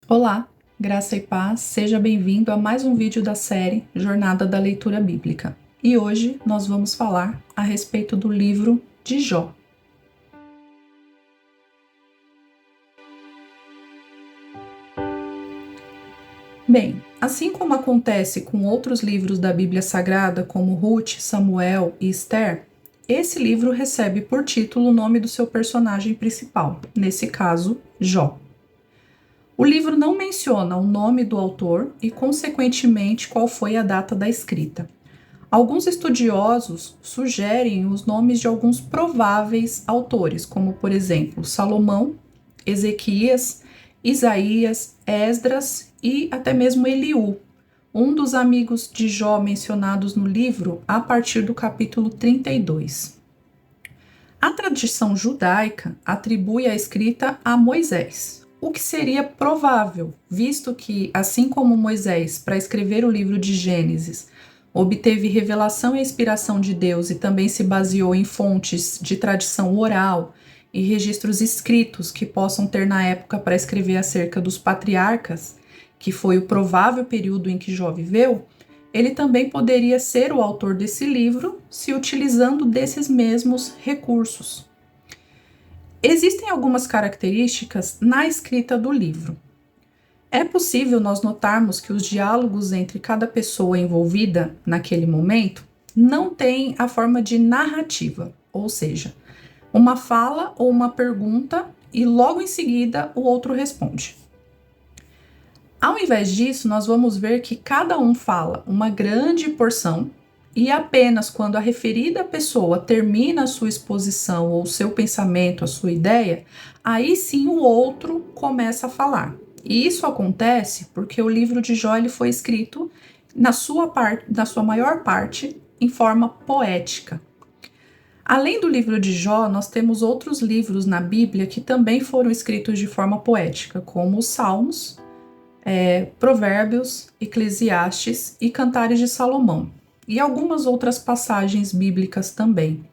Olá, graça e paz, seja bem-vindo a mais um vídeo da série Jornada da Leitura Bíblica. E hoje nós vamos falar a respeito do livro de Jó. Bem, assim como acontece com outros livros da Bíblia Sagrada, como Ruth, Samuel e Esther, esse livro recebe por título o nome do seu personagem principal, nesse caso, Jó. O livro não menciona o nome do autor e, consequentemente, qual foi a data da escrita. Alguns estudiosos sugerem os nomes de alguns prováveis autores, como, por exemplo, Salomão, Ezequias, Isaías, Esdras e até mesmo Eliú, um dos amigos de Jó mencionados no livro a partir do capítulo 32. A tradição judaica atribui a escrita a Moisés, o que seria provável, visto que, assim como Moisés, para escrever o livro de Gênesis, obteve revelação e inspiração de Deus e também se baseou em fontes de tradição oral e registros escritos que possam ter na época para escrever acerca dos patriarcas, que foi o provável período em que Jó viveu, ele também poderia ser o autor desse livro se utilizando desses mesmos recursos. Existem algumas características na escrita do livro. É possível nós notarmos que os diálogos entre cada pessoa envolvida naquele momento não têm a forma de narrativa, ou seja, uma fala ou uma pergunta e logo em seguida o outro responde. Ao invés disso, nós vamos ver que cada um fala uma grande porção e apenas quando a referida pessoa termina a sua exposição ou o seu pensamento, a sua ideia, aí sim o outro começa a falar. E isso acontece porque o livro de Jó ele foi escrito na sua maior parte em forma poética. Além do livro de Jó, nós temos outros livros na Bíblia que também foram escritos de forma poética, como os Salmos, Provérbios, Eclesiastes e Cantares de Salomão, e algumas outras passagens bíblicas também.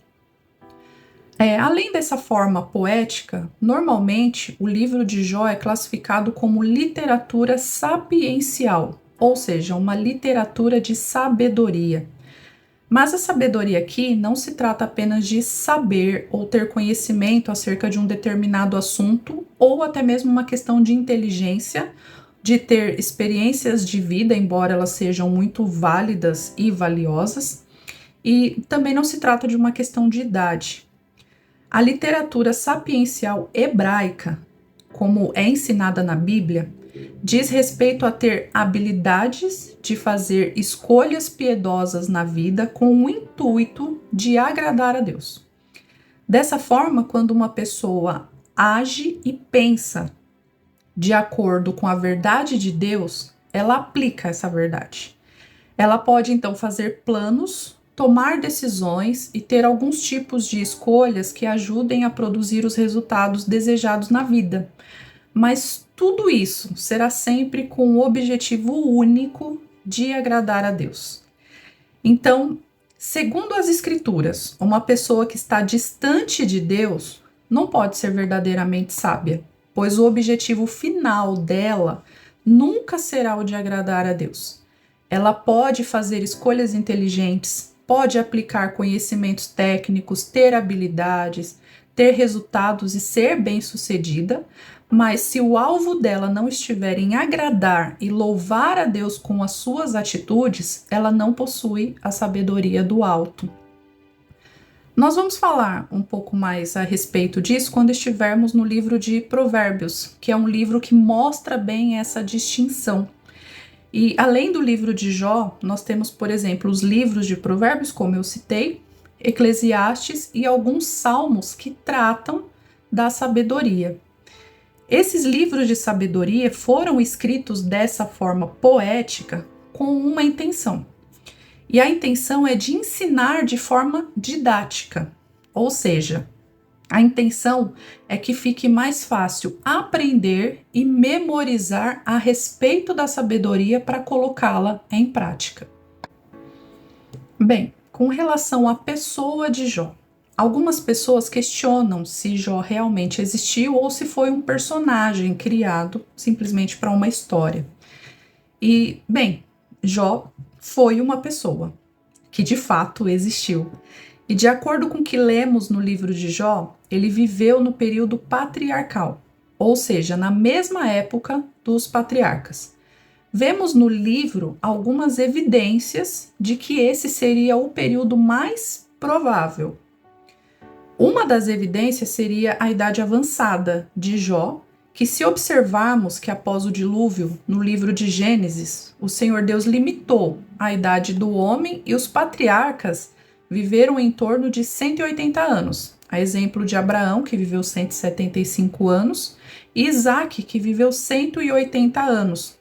Além dessa forma poética, normalmente o livro de Jó é classificado como literatura sapiencial, ou seja, uma literatura de sabedoria. Mas a sabedoria aqui não se trata apenas de saber ou ter conhecimento acerca de um determinado assunto, ou até mesmo uma questão de inteligência, de ter experiências de vida, embora elas sejam muito válidas e valiosas, e também não se trata de uma questão de idade. A literatura sapiencial hebraica, como é ensinada na Bíblia, diz respeito a ter habilidades de fazer escolhas piedosas na vida com o intuito de agradar a Deus. Dessa forma, quando uma pessoa age e pensa de acordo com a verdade de Deus, ela aplica essa verdade. Ela pode então fazer planos, tomar decisões e ter alguns tipos de escolhas que ajudem a produzir os resultados desejados na vida. Mas tudo isso será sempre com o objetivo único de agradar a Deus. Então, segundo as Escrituras, uma pessoa que está distante de Deus não pode ser verdadeiramente sábia, pois o objetivo final dela nunca será o de agradar a Deus. Ela pode fazer escolhas inteligentes, pode aplicar conhecimentos técnicos, ter habilidades, ter resultados e ser bem-sucedida, mas se o alvo dela não estiver em agradar e louvar a Deus com as suas atitudes, ela não possui a sabedoria do alto. Nós vamos falar um pouco mais a respeito disso quando estivermos no livro de Provérbios, que é um livro que mostra bem essa distinção. E além do livro de Jó, nós temos, por exemplo, os livros de Provérbios, como eu citei, Eclesiastes e alguns salmos que tratam da sabedoria. Esses livros de sabedoria foram escritos dessa forma poética com uma intenção. E a intenção é de ensinar de forma didática, ou seja, a intenção é que fique mais fácil aprender e memorizar a respeito da sabedoria para colocá-la em prática. Bem, com relação à pessoa de Jó, Algumas pessoas questionam se Jó realmente existiu ou se foi um personagem criado simplesmente para uma história. E, bem, Jó foi uma pessoa que de fato existiu. E de acordo com o que lemos no livro de Jó, ele viveu no período patriarcal, ou seja, na mesma época dos patriarcas. Vemos no livro algumas evidências de que esse seria o período mais provável. Uma das evidências seria a idade avançada de Jó, que se observarmos que após o dilúvio, no livro de Gênesis, o Senhor Deus limitou a idade do homem e os patriarcas viveram em torno de 180 anos. A exemplo de Abraão, que viveu 175 anos, e Isaac, que viveu 180 anos.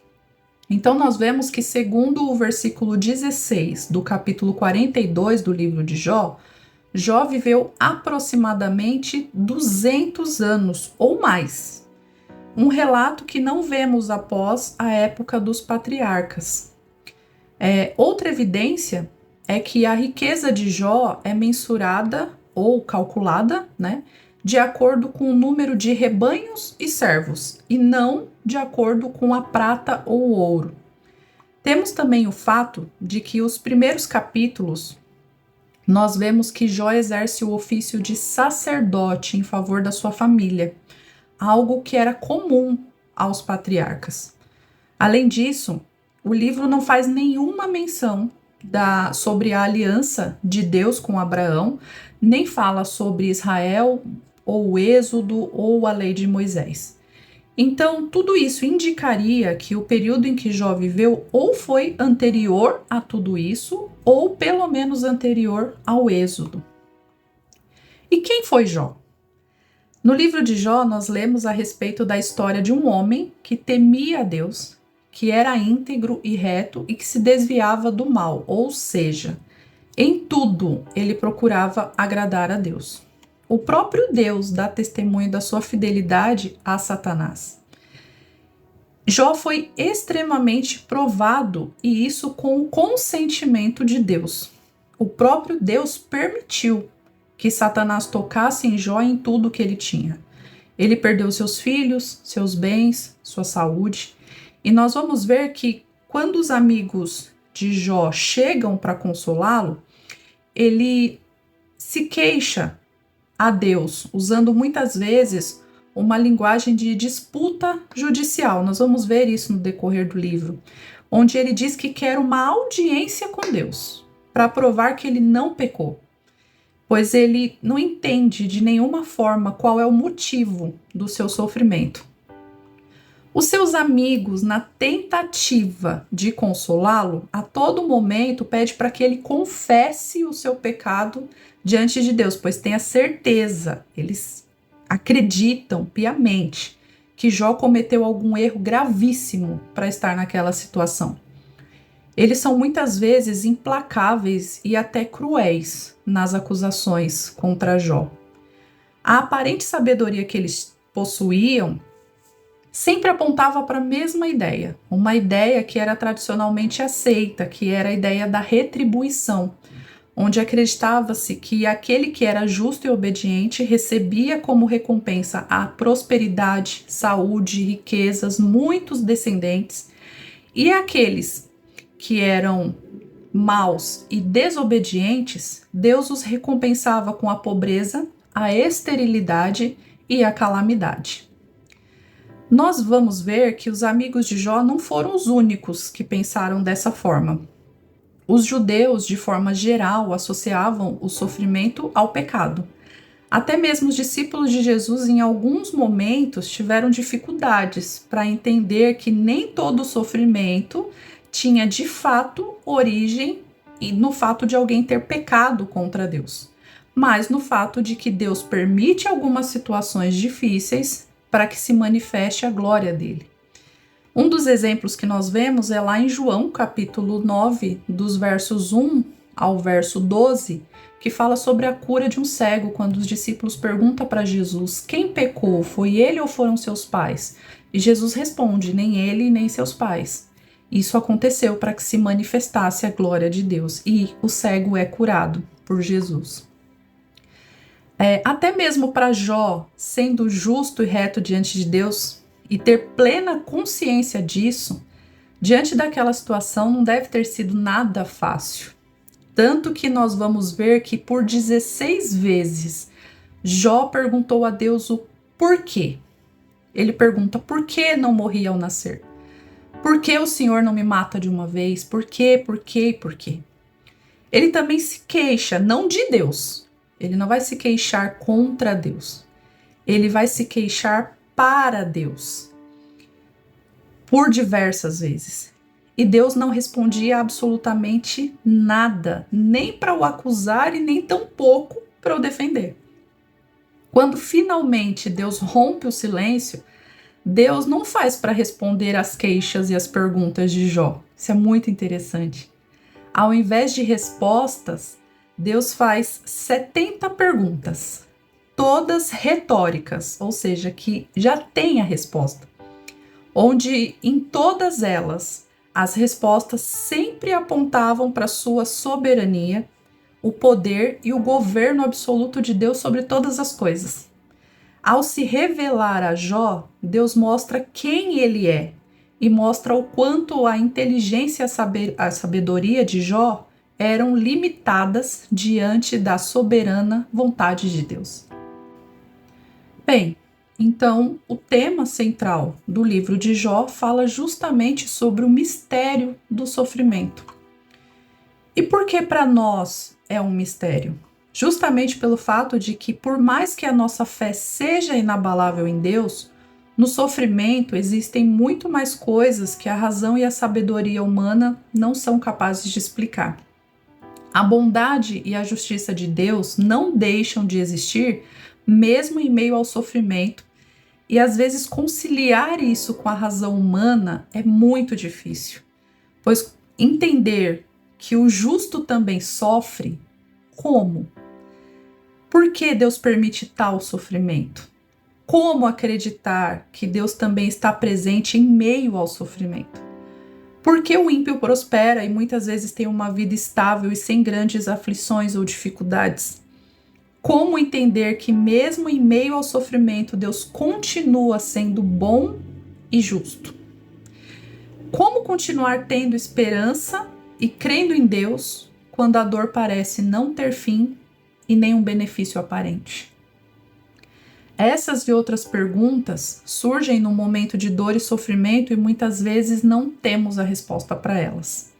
Então nós vemos que, segundo o versículo 16 do capítulo 42 do livro de Jó, Jó viveu aproximadamente 200 anos ou mais. Um relato que não vemos após a época dos patriarcas. Outra evidência é que a riqueza de Jó é mensurada ou calculada, de acordo com o número de rebanhos e servos, e não de acordo com a prata ou o ouro. Temos também o fato de que os primeiros capítulos nós vemos que Jó exerce o ofício de sacerdote em favor da sua família, algo que era comum aos patriarcas. Além disso, o livro não faz nenhuma menção sobre a aliança de Deus com Abraão, nem fala sobre Israel, ou o Êxodo, ou a lei de Moisés. Então, tudo isso indicaria que o período em que Jó viveu ou foi anterior a tudo isso, ou pelo menos anterior ao Êxodo. E quem foi Jó? No livro de Jó, nós lemos a respeito da história de um homem que temia a Deus, que era íntegro e reto e que se desviava do mal, ou seja, em tudo ele procurava agradar a Deus. O próprio Deus dá testemunho da sua fidelidade a Satanás. Jó foi extremamente provado, e isso com o consentimento de Deus. O próprio Deus permitiu que Satanás tocasse em Jó em tudo que ele tinha. Ele perdeu seus filhos, seus bens, sua saúde. E nós vamos ver que quando os amigos de Jó chegam para consolá-lo, ele se queixa a Deus, usando muitas vezes uma linguagem de disputa judicial. Nós vamos ver isso no decorrer do livro, onde ele diz que quer uma audiência com Deus, para provar que ele não pecou, pois ele não entende de nenhuma forma qual é o motivo do seu sofrimento. Os seus amigos, na tentativa de consolá-lo, a todo momento pede para que ele confesse o seu pecado diante de Deus, pois tem a certeza, eles acreditam piamente que Jó cometeu algum erro gravíssimo para estar naquela situação. Eles são muitas vezes implacáveis e até cruéis nas acusações contra Jó. A aparente sabedoria que eles possuíam sempre apontava para a mesma ideia, uma ideia que era tradicionalmente aceita, que era a ideia da retribuição, onde acreditava-se que aquele que era justo e obediente recebia como recompensa a prosperidade, saúde, riquezas, muitos descendentes, e aqueles que eram maus e desobedientes, Deus os recompensava com a pobreza, a esterilidade e a calamidade. Nós vamos ver que os amigos de Jó não foram os únicos que pensaram dessa forma. Os judeus, de forma geral, associavam o sofrimento ao pecado. Até mesmo os discípulos de Jesus, em alguns momentos, tiveram dificuldades para entender que nem todo sofrimento tinha, de fato, origem no fato de alguém ter pecado contra Deus, mas no fato de que Deus permite algumas situações difíceis para que se manifeste a glória dele. Um dos exemplos que nós vemos é lá em João, capítulo 9, dos versos 1 ao verso 12, que fala sobre a cura de um cego, quando os discípulos perguntam para Jesus: quem pecou, foi ele ou foram seus pais? E Jesus responde: nem ele, nem seus pais. Isso aconteceu para que se manifestasse a glória de Deus, e o cego é curado por Jesus. Até mesmo para Jó, sendo justo e reto diante de Deus e ter plena consciência disso, diante daquela situação não deve ter sido nada fácil. Tanto que nós vamos ver que por 16 vezes Jó perguntou a Deus o porquê. Ele pergunta: por que não morri ao nascer? Por que o Senhor não me mata de uma vez? Por quê? Por quê? Por quê? Ele também se queixa, não de Deus. Ele não vai se queixar contra Deus. Ele vai se queixar para Deus. Por diversas vezes. E Deus não respondia absolutamente nada, nem para o acusar e nem tampouco para o defender. Quando finalmente Deus rompe o silêncio, Deus não faz para responder às queixas e às perguntas de Jó. Isso é muito interessante. Ao invés de respostas, Deus faz 70 perguntas, todas retóricas, ou seja, que já tem a resposta, onde em todas elas as respostas sempre apontavam para sua soberania, o poder e o governo absoluto de Deus sobre todas as coisas. Ao se revelar a Jó, Deus mostra quem ele é e mostra o quanto a inteligência e a sabedoria de Jó eram limitadas diante da soberana vontade de Deus. Bem, então o tema central do livro de Jó fala justamente sobre o mistério do sofrimento. E por que para nós é um mistério? Justamente pelo fato de que, por mais que a nossa fé seja inabalável em Deus, no sofrimento existem muito mais coisas que a razão e a sabedoria humana não são capazes de explicar. A bondade e a justiça de Deus não deixam de existir, mesmo em meio ao sofrimento, e às vezes conciliar isso com a razão humana é muito difícil, pois entender que o justo também sofre, como? Por que Deus permite tal sofrimento? Como acreditar que Deus também está presente em meio ao sofrimento? Por que o ímpio prospera e muitas vezes tem uma vida estável e sem grandes aflições ou dificuldades? Como entender que mesmo em meio ao sofrimento, Deus continua sendo bom e justo? Como continuar tendo esperança e crendo em Deus quando a dor parece não ter fim e nenhum benefício aparente? Essas e outras perguntas surgem no momento de dor e sofrimento e muitas vezes não temos a resposta para elas.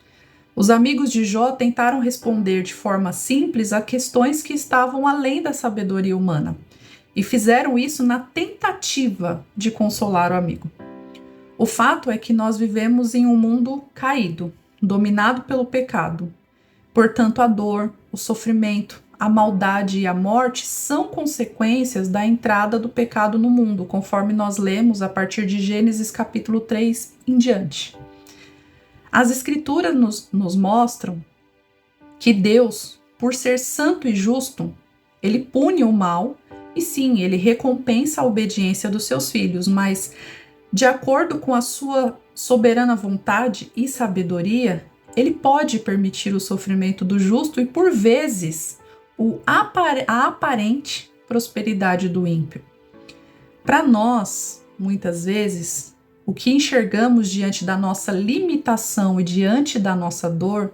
Os amigos de Jó tentaram responder de forma simples a questões que estavam além da sabedoria humana e fizeram isso na tentativa de consolar o amigo. O fato é que nós vivemos em um mundo caído, dominado pelo pecado. Portanto, a dor, o sofrimento, a maldade e a morte são consequências da entrada do pecado no mundo, conforme nós lemos a partir de Gênesis capítulo 3 em diante. As escrituras nos mostram que Deus, por ser santo e justo, ele pune o mal e sim, ele recompensa a obediência dos seus filhos, mas de acordo com a sua soberana vontade e sabedoria, ele pode permitir o sofrimento do justo e, por vezes, a aparente prosperidade do ímpio. Para nós, muitas vezes, o que enxergamos diante da nossa limitação e diante da nossa dor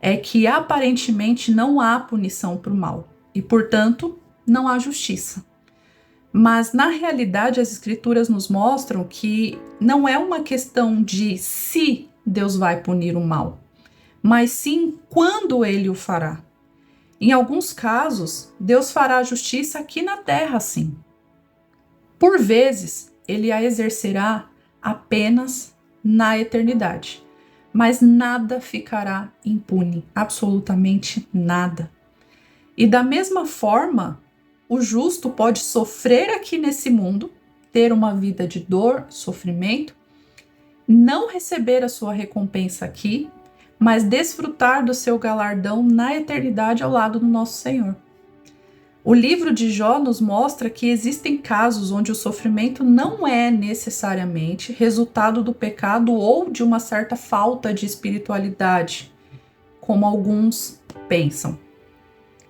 é que aparentemente não há punição para o mal e, portanto, não há justiça. Mas, na realidade, as escrituras nos mostram que não é uma questão de se Deus vai punir o mal, mas sim quando ele o fará. Em alguns casos, Deus fará a justiça aqui na terra, sim. Por vezes, ele a exercerá apenas na eternidade, mas nada ficará impune, absolutamente nada. E da mesma forma, o justo pode sofrer aqui nesse mundo, ter uma vida de dor, sofrimento, não receber a sua recompensa aqui, mas desfrutar do seu galardão na eternidade ao lado do nosso Senhor. O livro de Jó nos mostra que existem casos onde o sofrimento não é necessariamente resultado do pecado ou de uma certa falta de espiritualidade, como alguns pensam.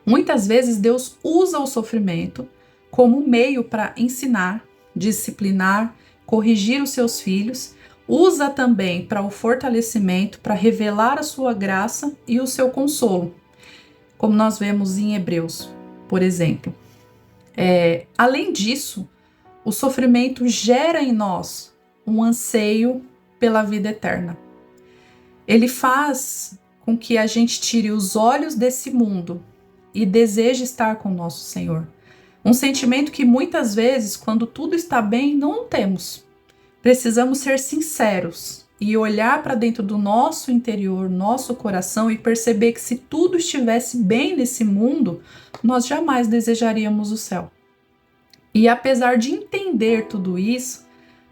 Muitas vezes Deus usa o sofrimento como um meio para ensinar, disciplinar, corrigir os seus filhos, usa também para o fortalecimento, para revelar a sua graça e o seu consolo, como nós vemos em Hebreus, por exemplo. Além disso, o sofrimento gera em nós um anseio pela vida eterna. Ele faz com que a gente tire os olhos desse mundo e deseje estar com o nosso Senhor. Um sentimento que muitas vezes, quando tudo está bem, não temos. Precisamos ser sinceros e olhar para dentro do nosso interior, nosso coração e perceber que se tudo estivesse bem nesse mundo, nós jamais desejaríamos o céu. E apesar de entender tudo isso,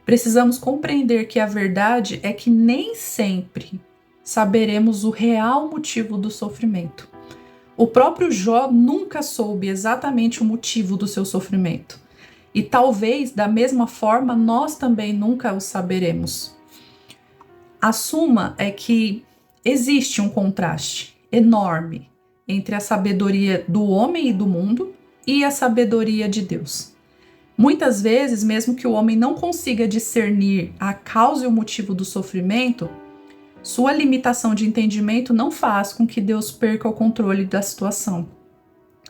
precisamos compreender que a verdade é que nem sempre saberemos o real motivo do sofrimento. O próprio Jó nunca soube exatamente o motivo do seu sofrimento. E talvez, da mesma forma, nós também nunca o saberemos. A suma é que existe um contraste enorme entre a sabedoria do homem e do mundo e a sabedoria de Deus. Muitas vezes, mesmo que o homem não consiga discernir a causa e o motivo do sofrimento, sua limitação de entendimento não faz com que Deus perca o controle da situação.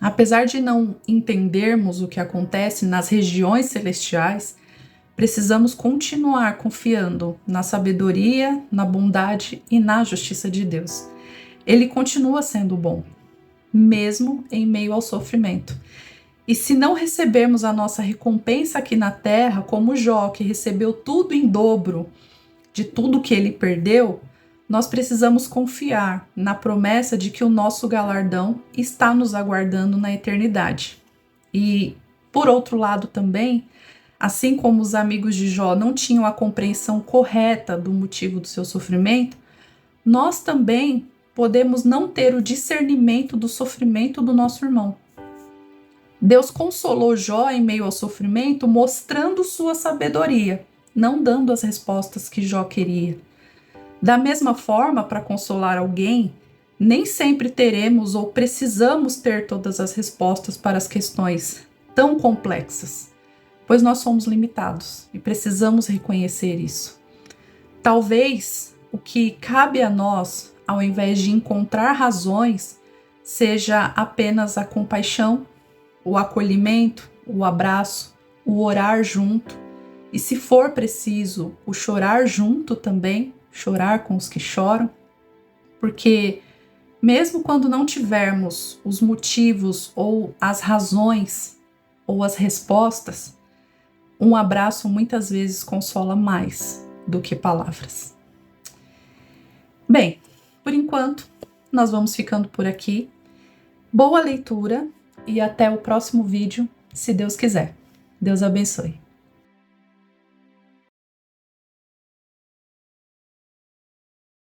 Apesar de não entendermos o que acontece nas regiões celestiais, precisamos continuar confiando na sabedoria, na bondade e na justiça de Deus. Ele continua sendo bom, mesmo em meio ao sofrimento. E se não recebermos a nossa recompensa aqui na terra, como Jó, que recebeu tudo em dobro de tudo que ele perdeu, nós precisamos confiar na promessa de que o nosso galardão está nos aguardando na eternidade. E, por outro lado também, assim como os amigos de Jó não tinham a compreensão correta do motivo do seu sofrimento, nós também podemos não ter o discernimento do sofrimento do nosso irmão. Deus consolou Jó em meio ao sofrimento, mostrando sua sabedoria, não dando as respostas que Jó queria. Da mesma forma, para consolar alguém, nem sempre teremos ou precisamos ter todas as respostas para as questões tão complexas, pois nós somos limitados e precisamos reconhecer isso. Talvez o que cabe a nós, ao invés de encontrar razões, seja apenas a compaixão, o acolhimento, o abraço, o orar junto e, se for preciso, o chorar junto também, chorar com os que choram, porque mesmo quando não tivermos os motivos ou as razões ou as respostas, um abraço muitas vezes consola mais do que palavras. Bem, por enquanto, nós vamos ficando por aqui. Boa leitura e até o próximo vídeo, se Deus quiser. Deus abençoe.